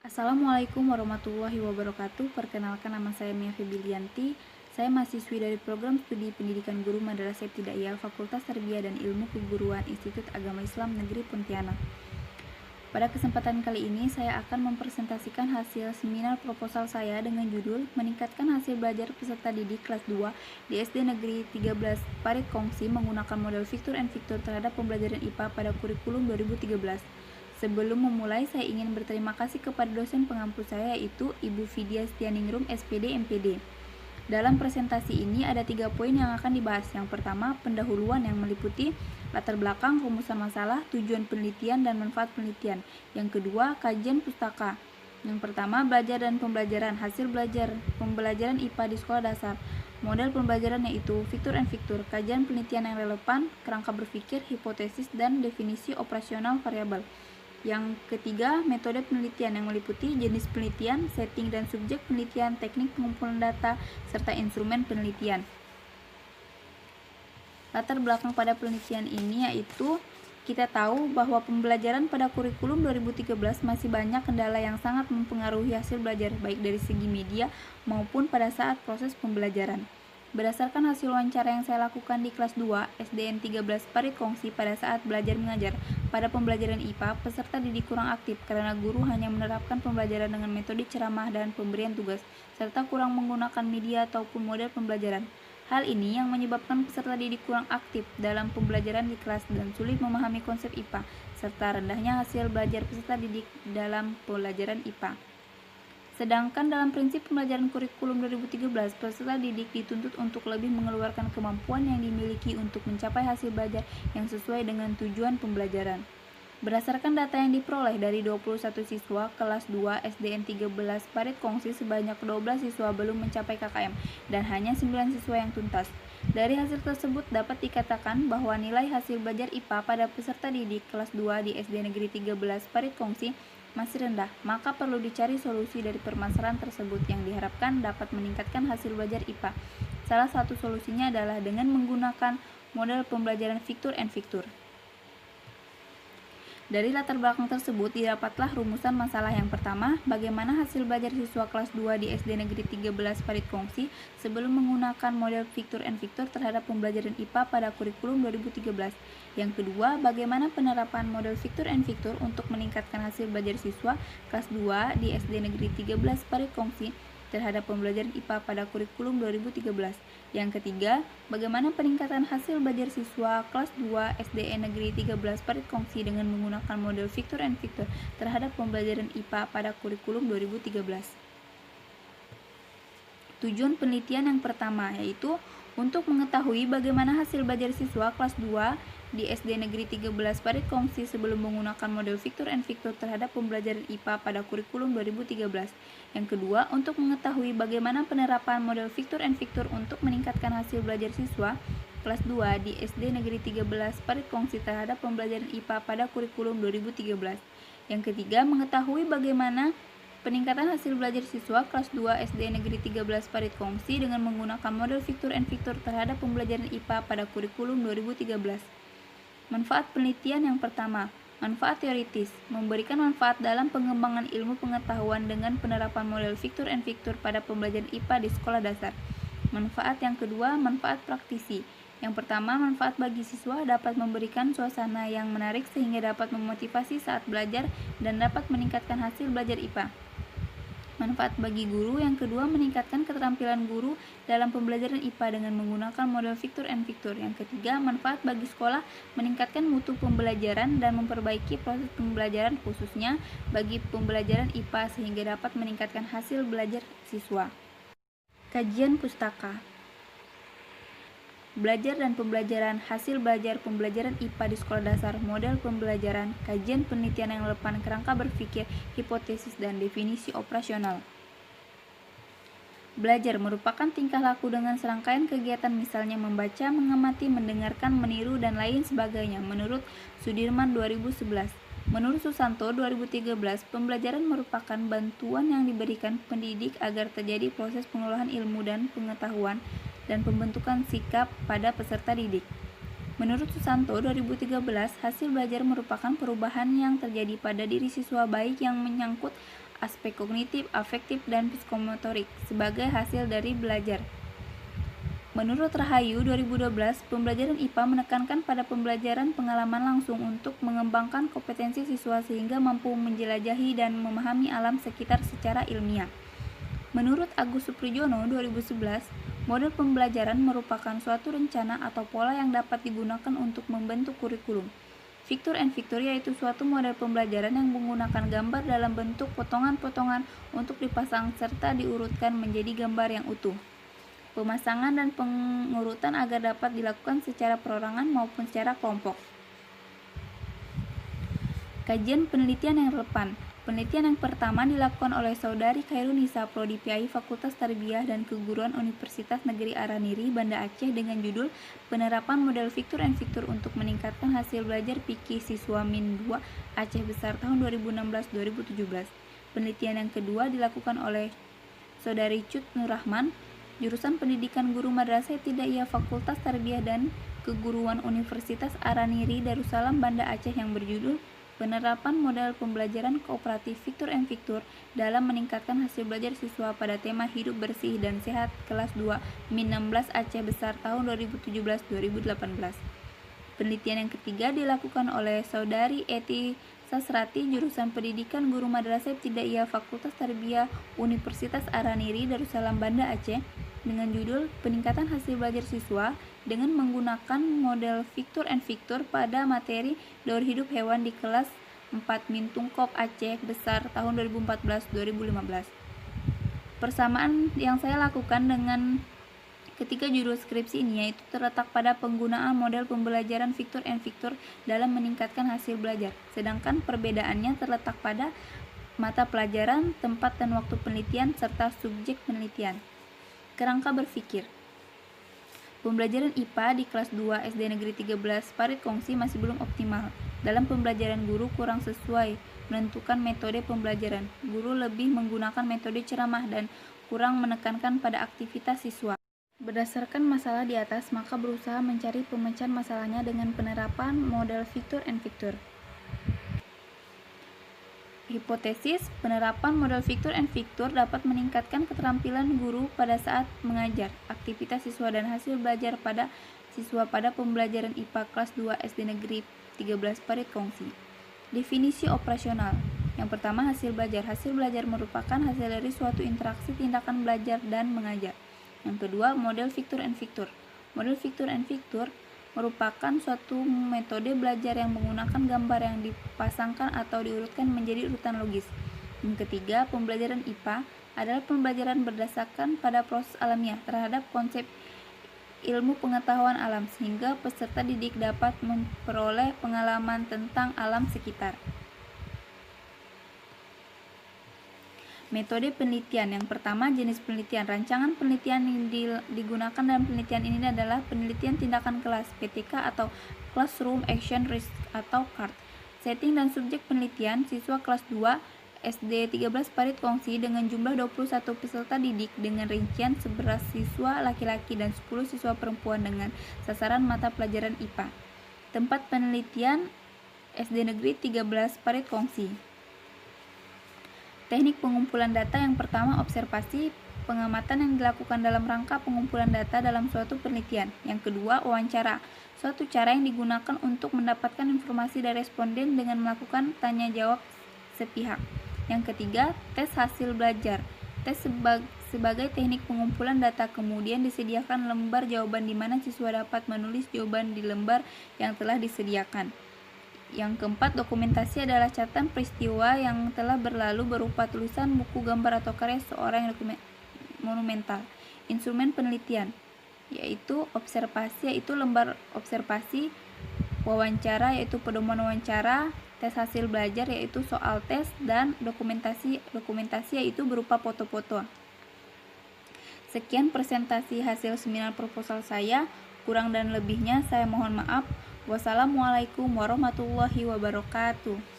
Assalamualaikum warahmatullahi wabarakatuh. Perkenalkan, nama saya Mia Febilianti. Saya mahasiswi dari program studi pendidikan guru Madrasah Ibtidaiyah Fakultas Tarbiyah dan Ilmu Keguruan Institut Agama Islam Negeri Pontianak. Pada kesempatan kali ini saya akan mempresentasikan hasil seminar proposal saya dengan judul Meningkatkan Hasil Belajar Peserta Didik Kelas 2 di SD Negeri 13 Parit Kongsi menggunakan model Victor and Victor terhadap pembelajaran IPA pada kurikulum 2013. Sebelum memulai, saya ingin berterima kasih kepada dosen pengampu saya, yaitu Ibu Vidya Setianingrum, SPD, MPD. Dalam presentasi ini ada 3 poin yang akan dibahas. Yang pertama, pendahuluan yang meliputi latar belakang, rumusan masalah, tujuan penelitian, dan manfaat penelitian. Yang kedua, kajian pustaka. Yang pertama, belajar dan pembelajaran, hasil belajar pembelajaran IPA di sekolah dasar. Model pembelajaran yaitu Victor and Victor, kajian penelitian yang relevan, kerangka berpikir, hipotesis, dan definisi operasional variabel. Yang ketiga, metode penelitian yang meliputi jenis penelitian, setting dan subjek penelitian, teknik pengumpulan data, serta instrumen penelitian. Latar belakang pada penelitian ini yaitu kita tahu bahwa pembelajaran pada kurikulum 2013 masih banyak kendala yang sangat mempengaruhi hasil belajar baik dari segi media maupun pada saat proses pembelajaran. Berdasarkan hasil wawancara yang saya lakukan di kelas 2 SDN 13 Parit Kongsi pada saat belajar mengajar pada pembelajaran IPA, peserta didik kurang aktif karena guru hanya menerapkan pembelajaran dengan metode ceramah dan pemberian tugas, serta kurang menggunakan media ataupun model pembelajaran. Hal ini yang menyebabkan peserta didik kurang aktif dalam pembelajaran di kelas dan sulit memahami konsep IPA, serta rendahnya hasil belajar peserta didik dalam pembelajaran IPA. Sedangkan dalam prinsip pembelajaran kurikulum 2013, peserta didik dituntut untuk lebih mengeluarkan kemampuan yang dimiliki untuk mencapai hasil belajar yang sesuai dengan tujuan pembelajaran. Berdasarkan data yang diperoleh dari 21 siswa kelas 2 SDN 13 Parit Kongsi, sebanyak 12 siswa belum mencapai KKM dan hanya 9 siswa yang tuntas. Dari hasil tersebut dapat dikatakan bahwa nilai hasil belajar IPA pada peserta didik kelas 2 di SD Negeri 13 Parit Kongsi masih rendah, maka perlu dicari solusi dari permasalahan tersebut yang diharapkan dapat meningkatkan hasil belajar IPA. Salah satu solusinya adalah dengan menggunakan model pembelajaran Victor and Victor. Dari latar belakang tersebut didapatlah rumusan masalah. Yang pertama, bagaimana hasil belajar siswa kelas 2 di SD Negeri 13 Parit Kongsi sebelum menggunakan model Victor and Victor terhadap pembelajaran IPA pada kurikulum 2013. Yang kedua, bagaimana penerapan model Victor and Victor untuk meningkatkan hasil belajar siswa kelas 2 di SD Negeri 13 Parit Kongsi terhadap pembelajaran IPA pada kurikulum 2013. Yang ketiga, bagaimana peningkatan hasil belajar siswa kelas 2 SDN Negeri 13 Parit Kongsi dengan menggunakan model Victor and Victor terhadap pembelajaran IPA pada kurikulum 2013. Tujuan penelitian yang pertama yaitu untuk mengetahui bagaimana hasil belajar siswa kelas 2 di SD Negeri 13 Parit Kongsi sebelum menggunakan model Victor and Victor terhadap pembelajaran IPA pada kurikulum 2013. Yang kedua, untuk mengetahui bagaimana penerapan model Victor and Victor untuk meningkatkan hasil belajar siswa kelas 2 di SD Negeri 13 Parit Kongsi terhadap pembelajaran IPA pada kurikulum 2013. Yang ketiga, mengetahui bagaimana peningkatan hasil belajar siswa kelas 2 SD Negeri 13 Parit Kongsi dengan menggunakan model Victor and Victor terhadap pembelajaran IPA pada kurikulum 2013. Manfaat penelitian yang pertama, manfaat teoritis, memberikan manfaat dalam pengembangan ilmu pengetahuan dengan penerapan model Victor and Victor pada pembelajaran IPA di sekolah dasar. Manfaat yang kedua, manfaat praktisi. Yang pertama, manfaat bagi siswa dapat memberikan suasana yang menarik sehingga dapat memotivasi saat belajar dan dapat meningkatkan hasil belajar IPA. Manfaat bagi guru yang kedua, meningkatkan keterampilan guru dalam pembelajaran IPA dengan menggunakan model Victor and Victor. Yang ketiga, manfaat bagi sekolah, meningkatkan mutu pembelajaran dan memperbaiki proses pembelajaran khususnya bagi pembelajaran IPA sehingga dapat meningkatkan hasil belajar siswa. Kajian pustaka. Belajar dan pembelajaran, hasil belajar pembelajaran IPA di sekolah dasar, model pembelajaran, kajian penelitian yang relevan, kerangka berpikir, hipotesis, dan definisi operasional. Belajar merupakan tingkah laku dengan serangkaian kegiatan misalnya membaca, mengamati, mendengarkan, meniru, dan lain sebagainya menurut Sudirman 2011. Menurut Susanto 2013, pembelajaran merupakan bantuan yang diberikan pendidik agar terjadi proses pengolahan ilmu dan pengetahuan dan pembentukan sikap pada peserta didik. Menurut Susanto 2013, hasil belajar merupakan perubahan yang terjadi pada diri siswa baik yang menyangkut aspek kognitif, afektif, dan psikomotorik sebagai hasil dari belajar. Menurut Rahayu 2012, pembelajaran IPA menekankan pada pembelajaran pengalaman langsung untuk mengembangkan kompetensi siswa sehingga mampu menjelajahi dan memahami alam sekitar secara ilmiah. Menurut Agus Supriyono 2011, model pembelajaran merupakan suatu rencana atau pola yang dapat digunakan untuk membentuk kurikulum. Victor and Victor yaitu suatu model pembelajaran yang menggunakan gambar dalam bentuk potongan-potongan untuk dipasang serta diurutkan menjadi gambar yang utuh. Pemasangan dan pengurutan agar dapat dilakukan secara perorangan maupun secara kelompok. Kajian penelitian yang relevan. Penelitian yang pertama dilakukan oleh Saudari Khairunisa, Prodi PAI Fakultas Tarbiyah dan Keguruan Universitas Negeri Araniri, Banda Aceh dengan judul Penerapan Model Victor and Victor untuk Meningkatkan Hasil Belajar Fikih Siswa Min 2 Aceh Besar tahun 2016-2017. Penelitian yang kedua dilakukan oleh Saudari Cut Nurrahman, jurusan Pendidikan Guru Madrasah Ibtidaiyah Fakultas Tarbiyah dan Keguruan Universitas Araniri Darussalam Banda Aceh yang berjudul Penerapan Model Pembelajaran Kooperatif Victor and Victor dalam meningkatkan hasil belajar siswa pada tema Hidup Bersih dan Sehat kelas 2 Min 16 Aceh Besar tahun 2017-2018. Penelitian yang ketiga dilakukan oleh Saudari Eti Sasrati, jurusan Pendidikan Guru Madrasah Ibtidaiyah Fakultas Tarbiyah Universitas Araniri Darussalam Banda Aceh dengan judul Peningkatan Hasil Belajar Siswa dengan menggunakan model Victor and Victor pada materi Daur Hidup Hewan di kelas 4 Min Tungkop Aceh Besar tahun 2014-2015. Persamaan yang saya lakukan dengan ketiga judul skripsi ini yaitu terletak pada penggunaan model pembelajaran Victor and Victor dalam meningkatkan hasil belajar, sedangkan perbedaannya terletak pada mata pelajaran, tempat dan waktu penelitian, serta subjek penelitian. Kerangka berpikir. Pembelajaran IPA di kelas 2 SD Negeri 13 Parit Kongsi masih belum optimal. Dalam pembelajaran guru kurang sesuai menentukan metode pembelajaran. Guru lebih menggunakan metode ceramah dan kurang menekankan pada aktivitas siswa. Berdasarkan masalah di atas, maka berusaha mencari pemecahan masalahnya dengan penerapan model Victor and Victor. Hipotesis, penerapan model Victor and Victor dapat meningkatkan keterampilan guru pada saat mengajar, aktivitas siswa dan hasil belajar pada siswa pada pembelajaran IPA kelas 2 SD Negeri 13 Parit Kongsi. Definisi operasional. Yang pertama, hasil belajar. Hasil belajar merupakan hasil dari suatu interaksi tindakan belajar dan mengajar. Yang kedua, model Victor and Victor. Model Victor and Victor merupakan suatu metode belajar yang menggunakan gambar yang dipasangkan atau diurutkan menjadi urutan logis. Yang ketiga, pembelajaran IPA adalah pembelajaran berdasarkan pada proses alamiah terhadap konsep ilmu pengetahuan alam sehingga peserta didik dapat memperoleh pengalaman tentang alam sekitar. Metode penelitian. Yang pertama, jenis penelitian. Rancangan penelitian yang digunakan dalam penelitian ini adalah penelitian tindakan kelas (PTK) atau Classroom Action Risk atau CART. Setting dan subjek penelitian, siswa kelas 2 SD 13 Parit Kongsi dengan jumlah 21 peserta didik dengan rincian 11 siswa laki-laki dan 10 siswa perempuan dengan sasaran mata pelajaran IPA. Tempat penelitian SD Negeri 13 Parit Kongsi. Teknik pengumpulan data. Yang pertama, observasi, pengamatan yang dilakukan dalam rangka pengumpulan data dalam suatu penelitian. Yang kedua, wawancara, suatu cara yang digunakan untuk mendapatkan informasi dari responden dengan melakukan tanya jawab sepihak. Yang ketiga, tes hasil belajar. Tes sebagai teknik pengumpulan data, kemudian disediakan lembar jawaban di mana siswa dapat menulis jawaban di lembar yang telah disediakan. Yang keempat, dokumentasi adalah catatan peristiwa yang telah berlalu berupa tulisan, buku, gambar, atau karya seorang yang monumental. Instrumen penelitian, yaitu observasi, yaitu lembar observasi, wawancara, yaitu pedoman wawancara, tes hasil belajar, yaitu soal tes, dan dokumentasi yaitu berupa foto-foto. Sekian presentasi hasil seminar proposal saya. Kurang dan lebihnya saya mohon maaf. Wassalamualaikum warahmatullahi wabarakatuh.